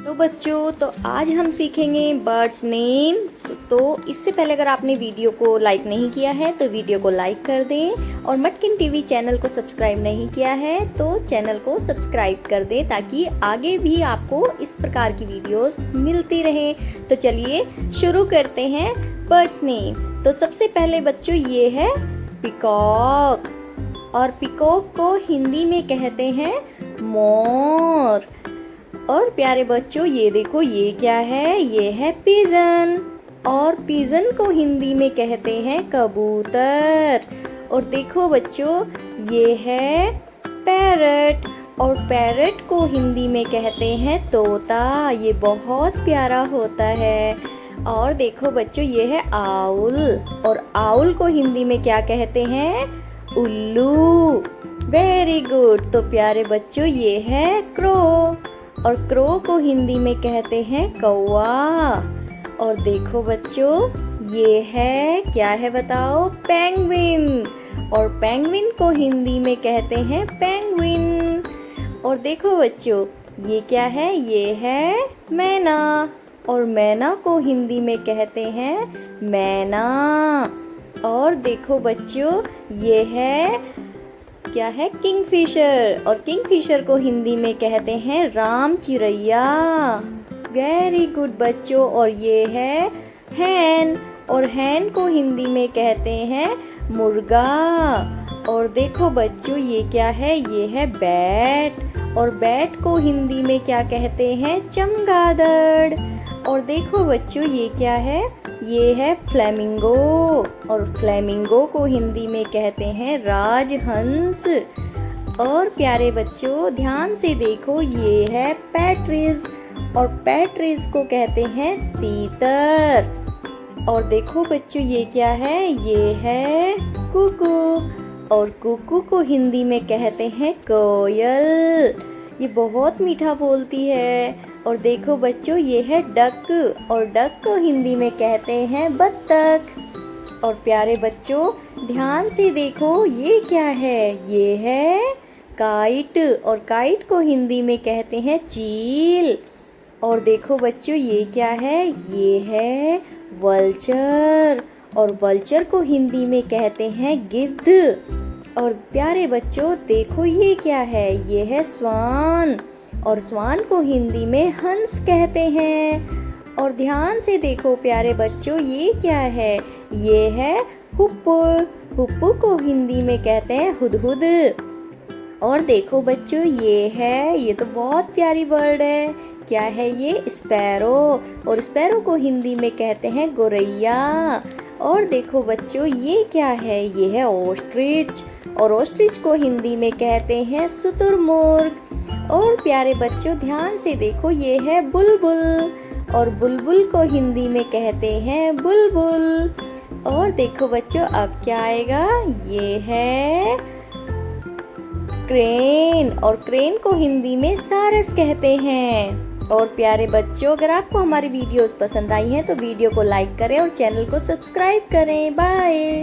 तो बच्चों, तो आज हम सीखेंगे बर्ड्स नेम। तो इससे पहले अगर आपने वीडियो को लाइक नहीं किया है तो वीडियो को लाइक कर दें, और मटकिन टीवी चैनल को सब्सक्राइब नहीं किया है तो चैनल को सब्सक्राइब कर दें, ताकि आगे भी आपको इस प्रकार की वीडियोस मिलती रहें। तो चलिए शुरू करते हैं बर्ड्स नेम। तो सबसे पहले बच्चों ये है पिकॉक, और पिकॉक को हिंदी में कहते हैं मोर। और प्यारे बच्चों ये देखो, ये क्या है? ये है पिजन, और पिजन को हिंदी में कहते हैं कबूतर। और देखो बच्चों ये है पैरट, और पैरट को हिंदी में कहते हैं तोता। ये बहुत प्यारा होता है। और देखो बच्चों ये है आउल, और आउल को हिंदी में क्या कहते हैं? उल्लू। Very good. तो प्यारे बच्चों ये है क्रो, और क्रो को हिंदी में कहते हैं कौवा। और देखो बच्चों ये है, क्या है बताओ? पेंगुइन, और पेंगुइन को हिंदी में कहते हैं पेंगुइन। और देखो बच्चों ये क्या है? ये है मैना, और मैना को हिंदी में कहते हैं मैना। और देखो बच्चों ये है, क्या है? किंगफिशर, और किंगफिशर को हिंदी में कहते हैं राम चिरैया। वेरी गुड बच्चों। और ये है हैन, और हैन को हिंदी में कहते हैं मुर्गा। और देखो बच्चों ये क्या है? ये है बैट, और बैट को हिंदी में क्या कहते हैं? चमगादड़। और देखो बच्चों ये क्या है? ये है फ्लेमिंगो, और फ्लेमिंगो को हिंदी में कहते हैं राजहंस। और प्यारे बच्चों ध्यान से देखो, ये है पैट्रिज, और पैट्रिज को कहते हैं तीतर। और देखो बच्चों ये क्या है? ये है कुकू, और कुकू को हिंदी में कहते हैं कोयल। ये बहुत मीठा बोलती है। और देखो बच्चों ये है डक, और डक को हिंदी में कहते हैं बत्तख। और प्यारे बच्चों ध्यान से देखो ये क्या है? ये है काइट, और काइट को हिंदी में कहते हैं चील। और देखो बच्चों ये क्या है? ये है वल्चर, और वल्चर को हिंदी में कहते हैं गिद्ध। और प्यारे बच्चों देखो ये क्या है? ये है स्वान, और स्वान को हिंदी में हंस कहते हैं। और ध्यान से देखो प्यारे बच्चों ये क्या है? ये है हुप्पू, हुप्पू को हिंदी में कहते हैं हुदहुद। और देखो बच्चों ये है, ये तो बहुत प्यारी बर्ड है। क्या है ये? स्पैरो, और स्पैरो को हिंदी में कहते हैं गोरैया। और देखो बच्चों ये क्या है? ये है ऑस्ट्रिच, और ऑस्ट्रिच को हिंदी में कहते हैं शुतुरमुर्ग। और प्यारे बच्चों ध्यान से देखो ये है बुलबुल, और बुलबुल को हिंदी में कहते हैं बुलबुल। और देखो बच्चों अब क्या आएगा? ये है क्रेन, और क्रेन को हिंदी में सारस कहते हैं। और प्यारे बच्चों अगर आपको हमारी वीडियोस पसंद आई हैं तो वीडियो को लाइक करें और चैनल को सब्सक्राइब करें। बाय।